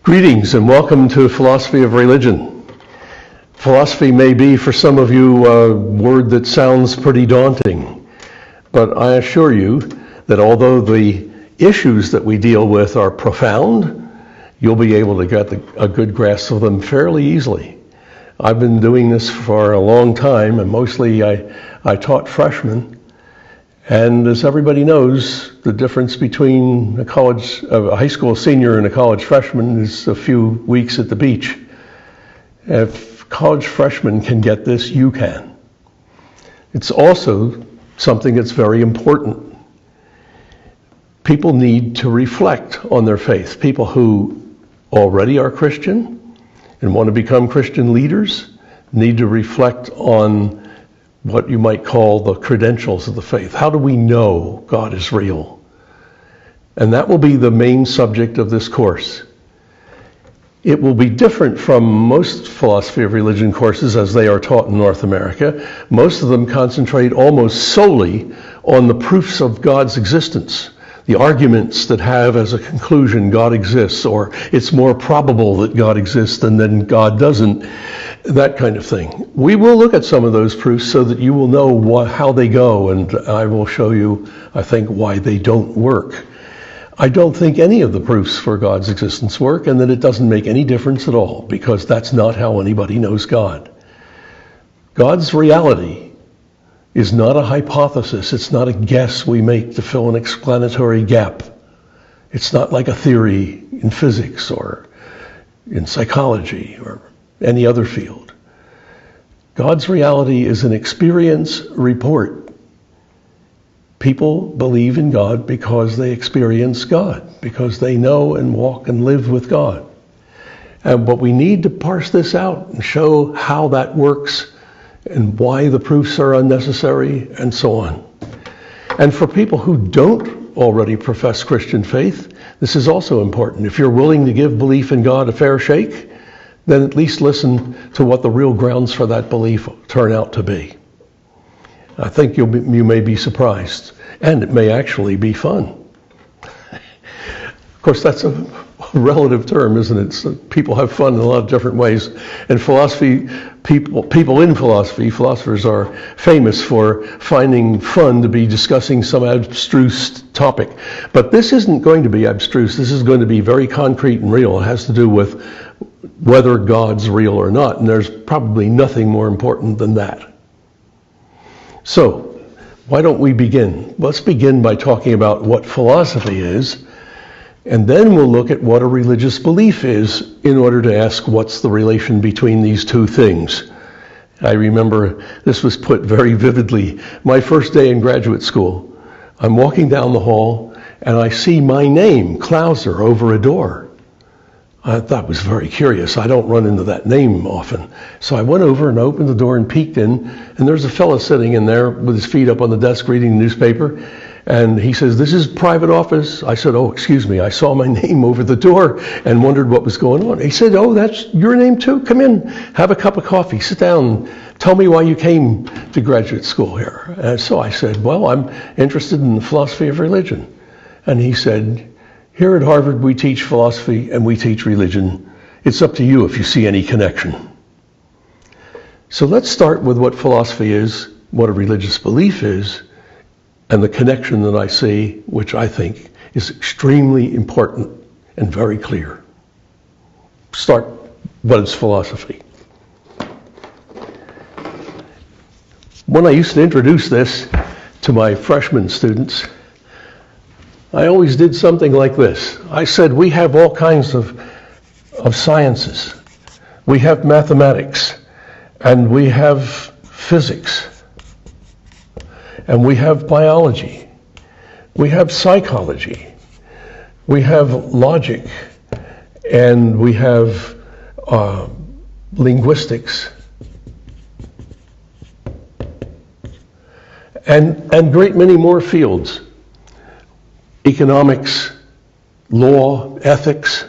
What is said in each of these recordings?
Greetings and welcome to Philosophy of Religion. Philosophy may be for some of you a word that sounds pretty daunting, but I assure you that although the issues that we deal with are profound, you'll be able to get a good grasp of them fairly easily. I've been doing this for a long time, and mostly I taught freshmen. And as everybody knows, the difference between a high school senior and a college freshman is a few weeks at the beach. If college freshmen can get this, you can. It's also something that's very important. People need to reflect on their faith. People who already are Christian and want to become Christian leaders need to reflect on what you might call the credentials of the faith. How do we know God is real? And that will be the main subject of this course. It will be different from most philosophy of religion courses as they are taught in North America. Most of them concentrate almost solely on the proofs of God's existence, the arguments that have as a conclusion God exists, or it's more probable that God exists than that God doesn't, that kind of thing. We will look at some of those proofs so that you will know how they go, and I will show you, I think, why they don't work. I don't think any of the proofs for God's existence work, and that it doesn't make any difference at all, because that's not how anybody knows God. God's reality is not a hypothesis. It's not a guess we make to fill an explanatory gap. It's not like a theory in physics or in psychology or any other field. God's reality is an experience report. People believe in God because they experience God, because they know and walk and live with God. But we need to parse this out and show how that works and why the proofs are unnecessary and so on. And for people who don't already profess Christian faith, this is also important. If you're willing to give belief in God a fair shake, then at least listen to what the real grounds for that belief turn out to be. I think you may be surprised, and it may actually be fun. Of course, that's a relative term, isn't it? So people have fun in a lot of different ways. And people in philosophy, philosophers are famous for finding fun to be discussing some abstruse topic. But this isn't going to be abstruse. This is going to be very concrete and real. It has to do with whether God's real or not. And there's probably nothing more important than that. So, why don't we begin? Let's begin by talking about what philosophy is. And then we'll look at what a religious belief is in order to ask what's the relation between these two things. I remember this was put very vividly. My first day in graduate school, I'm walking down the hall and I see my name, Clouser, over a door. I thought it was very curious. I don't run into that name often. So I went over and opened the door and peeked in, and there's a fella sitting in there with his feet up on the desk reading the newspaper. And he says, "This is private office." I said, "Oh, excuse me. I saw my name over the door and wondered what was going on." He said, "Oh, that's your name too? Come in, have a cup of coffee, sit down, tell me why you came to graduate school here." And so I said, "Well, I'm interested in the philosophy of religion." And he said, "Here at Harvard, we teach philosophy and we teach religion. It's up to you if you see any connection." So let's start with what philosophy is, what a religious belief is, and the connection that I see, which I think is extremely important and very clear. Start, what is philosophy? When I used to introduce this to my freshman students, I always did something like this. I said, we have all kinds of sciences. We have mathematics, and we have physics, and we have biology. We have psychology. We have logic, and we have linguistics, and a great many more fields. Economics, law, ethics.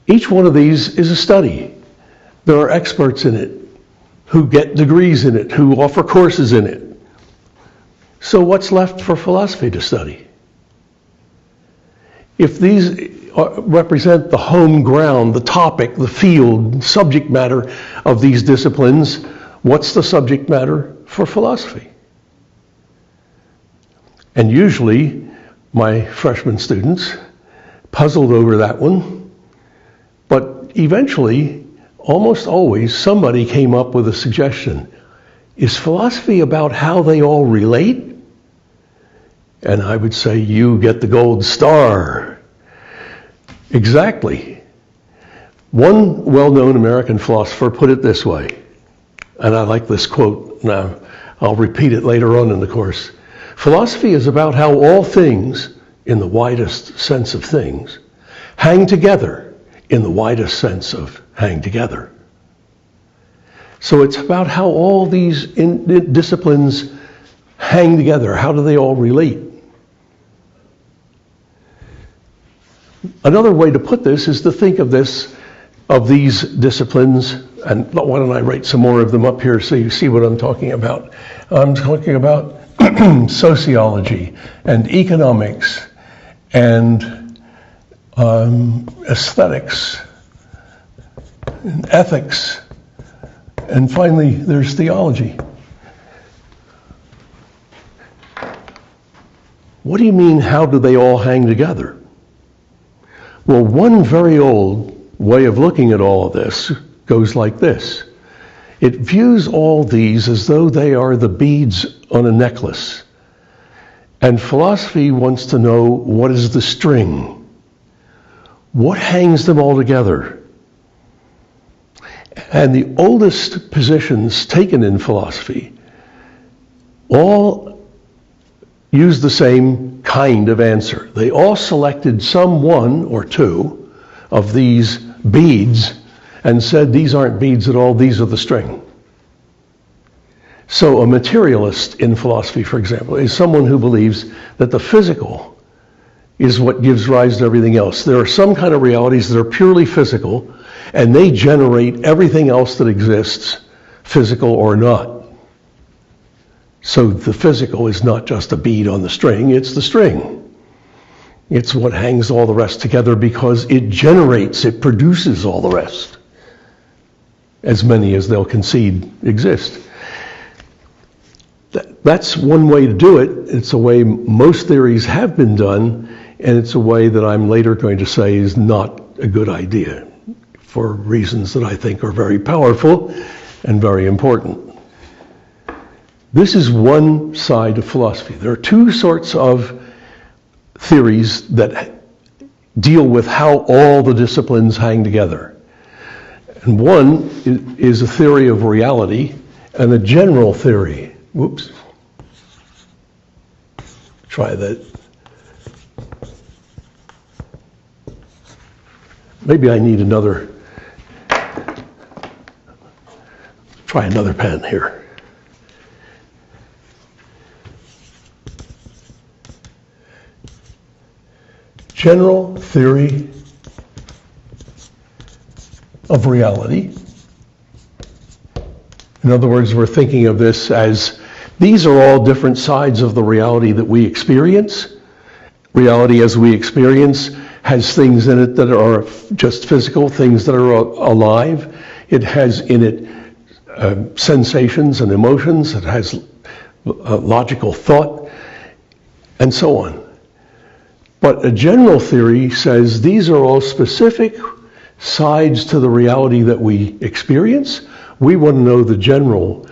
Each one of these is a study. There are experts in it who get degrees in it, who offer courses in it. So what's left for philosophy to study? If these represent the home ground, the topic, the field, subject matter of these disciplines. What's the subject matter for philosophy? And usually, my freshman students puzzled over that one, but eventually, almost always, somebody came up with a suggestion. Is philosophy about how they all relate? And I would say, you get the gold star. Exactly. One well-known American philosopher put it this way, and I like this quote. Now, I'll repeat it later on in the course. Philosophy is about how all things, in the widest sense of things, hang together in the widest sense of hang together. So it's about how all these disciplines hang together. How do they all relate? Another way to put this is to think of these disciplines, and why don't I write some more of them up here so you see what I'm talking about. I'm talking about sociology and economics and aesthetics and ethics, and finally there's theology. What do you mean, how do they all hang together? Well, one very old way of looking at all of this goes like this. It views all these as though they are the beads on a necklace. And philosophy wants to know, what is the string? What hangs them all together? And the oldest positions taken in philosophy all use the same kind of answer. They all selected some one or two of these beads and said, these aren't beads at all, these are the string. So a materialist in philosophy, for example, is someone who believes that the physical is what gives rise to everything else. There are some kind of realities that are purely physical, and they generate everything else that exists, physical or not. So the physical is not just a bead on the string, it's the string. It's what hangs all the rest together because it generates, it produces all the rest. As many as they'll concede exist. That's one way to do it. It's a way most theories have been done, and it's a way that I'm later going to say is not a good idea for reasons that I think are very powerful and very important. This is one side of philosophy. There are two sorts of theories that deal with how all the disciplines hang together. And one is a theory of reality and a general theory. Whoops. Try that. Maybe I need another. Try another pen here. General theory of reality. In other words, we're thinking of this as these are all different sides of the reality that we experience. Reality as we experience has things in it that are just physical, things that are alive. It has in it sensations and emotions. It has logical thought, and so on. But a general theory says these are all specific sides to the reality that we experience. We want to know the general,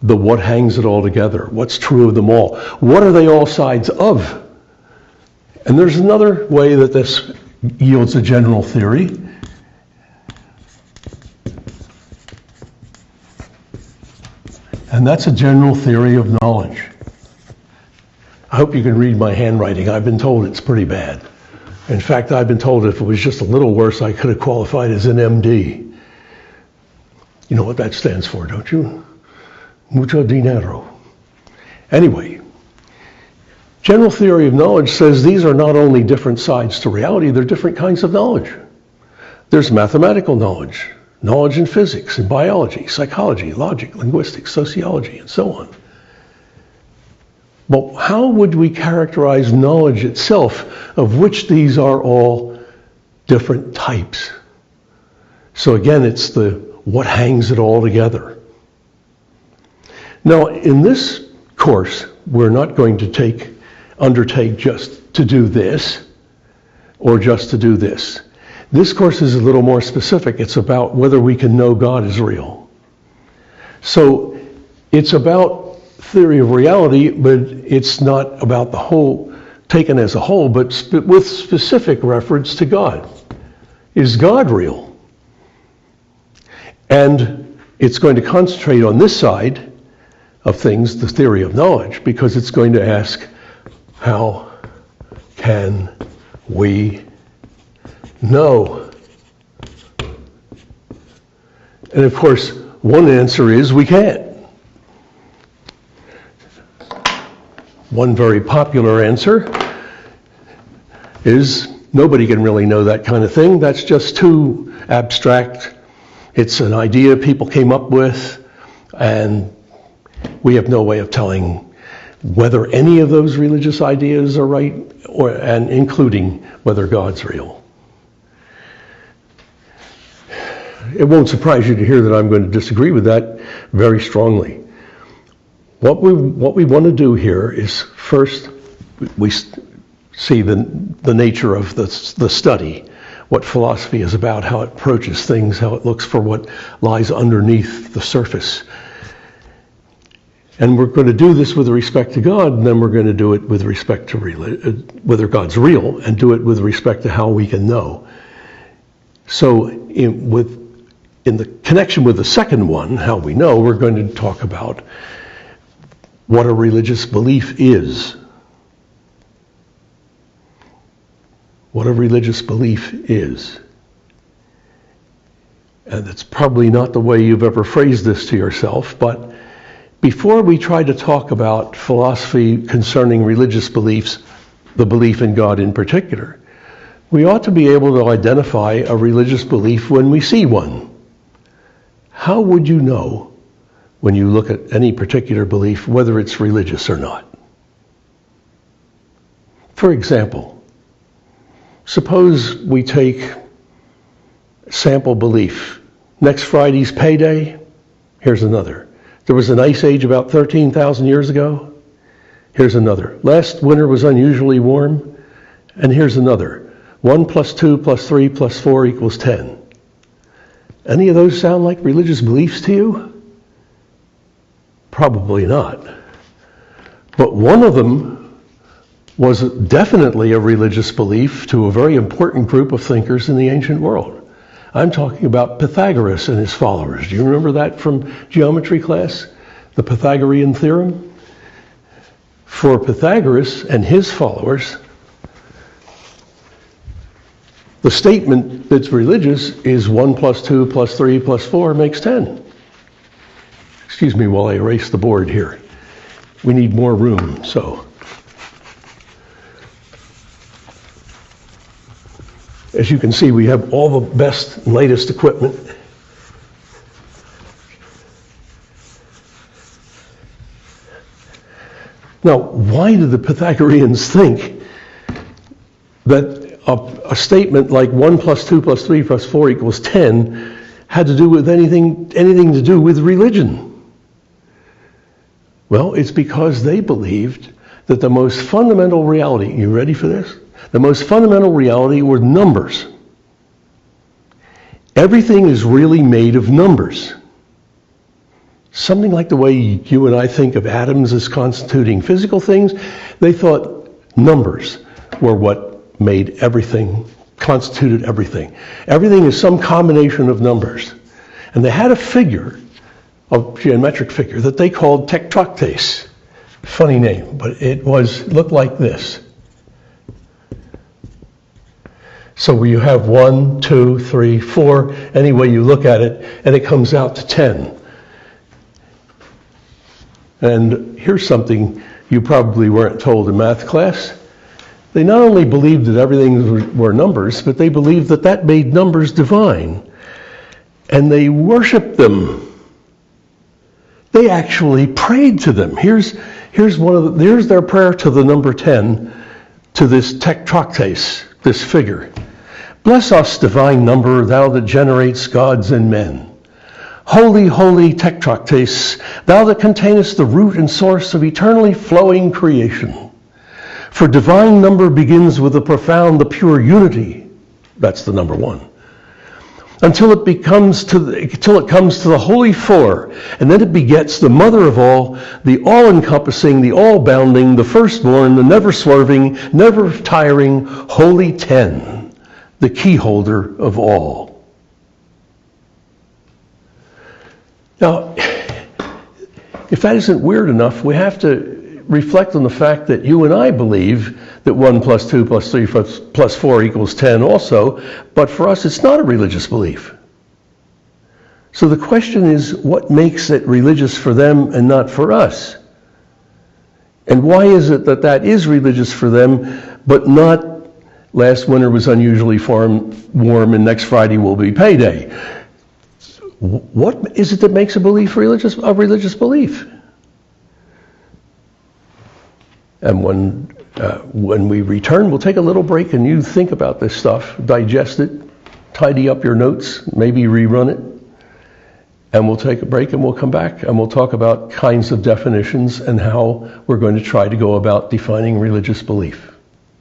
the what hangs it all together, what's true of them all. What are they all sides of? And there's another way that this yields a general theory. And that's a general theory of knowledge. I hope you can read my handwriting. I've been told it's pretty bad. In fact, I've been told if it was just a little worse, I could have qualified as an MD. You know what that stands for, don't you? Mucho dinero. Anyway, general theory of knowledge says these are not only different sides to reality, they're different kinds of knowledge. There's mathematical knowledge, knowledge in physics and biology, psychology, logic, linguistics, sociology, and so on. But how would we characterize knowledge itself, of which these are all different types. So again, it's the what hangs it all together. Now, in this course, we're not going to undertake just to do this or just to do this. This course is a little more specific. It's about whether we can know God is real. So it's about theory of reality, but it's not about the whole, taken as a whole, but with specific reference to God. Is God real? And it's going to concentrate on this side of things, the theory of knowledge, because it's going to ask, how can we know? And of course, one answer is we can't. One very popular answer is nobody can really know that kind of thing. That's just too abstract. It's an idea people came up with, and we have no way of telling whether any of those religious ideas are right, and including whether God's real. It won't surprise you to hear that I'm going to disagree with that very strongly. What we want to do here is first we see the nature of the study, what philosophy is about, how it approaches things, how it looks for what lies underneath the surface. And we're going to do this with respect to God, and then we're going to do it with respect to whether God's real, and do it with respect to how we can know. So in the connection with the second one, how we know, we're going to talk about what a religious belief is. What a religious belief is. And it's probably not the way you've ever phrased this to yourself, but before we try to talk about philosophy concerning religious beliefs, the belief in God in particular, we ought to be able to identify a religious belief when we see one. How would you know when you look at any particular belief whether it's religious or not? For example, suppose we take sample belief. Next Friday's payday, here's another. There was an ice age about 13,000 years ago. Here's another. Last winter was unusually warm. And here's another. 1 plus 2 plus 3 plus 4 equals 10. Any of those sound like religious beliefs to you? Probably not. But one of them was definitely a religious belief to a very important group of thinkers in the ancient world. I'm talking about Pythagoras and his followers. Do you remember that from geometry class? The Pythagorean theorem? For Pythagoras and his followers, the statement that's religious is 1 plus 2 plus 3 plus 4 makes 10. Excuse me while I erase the board here. We need more room, so. As you can see, we have all the best and latest equipment. Now, why did the Pythagoreans think that a statement like 1 plus 2 plus 3 plus 4 equals 10 had to do with anything to do with religion? Well, it's because they believed that the most fundamental reality, you ready for this? The most fundamental reality were numbers. Everything is really made of numbers. Something like the way you and I think of atoms as constituting physical things, they thought numbers were what made everything, constituted everything. Everything is some combination of numbers. And they had a figure, a geometric figure, that they called tetractes. Funny name, but it looked like this. So you have 1, 2, 3, 4, any way you look at it, and it comes out to 10. And here's something you probably weren't told in math class. They not only believed that everything were numbers, but they believed that that made numbers divine. And they worshiped them. They actually prayed to them. Here's their prayer to the number 10, to this tetractes, this figure. Bless us, divine number, thou that generates gods and men. Holy, holy Tetractes, thou that containest the root and source of eternally flowing creation. For divine number begins with the profound, the pure unity. That's the number one. Until it comes to the holy four, and then it begets the mother of all, the all-encompassing, the all-bounding, the firstborn, the never-swerving, never-tiring, holy ten, the keyholder of all. Now, if that isn't weird enough, we have to reflect on the fact that you and I believe that 1 plus 2 plus 3 plus 4 equals 10 also, but for us it's not a religious belief. So the question is, what makes it religious for them and not for us? And why is it that that is religious for them, but not last winter was unusually warm and next Friday will be payday? What is it that makes a belief a religious belief? And when we return, we'll take a little break and you think about this stuff, digest it, tidy up your notes, maybe rerun it. And we'll take a break and we'll come back and we'll talk about kinds of definitions and how we're going to try to go about defining religious belief.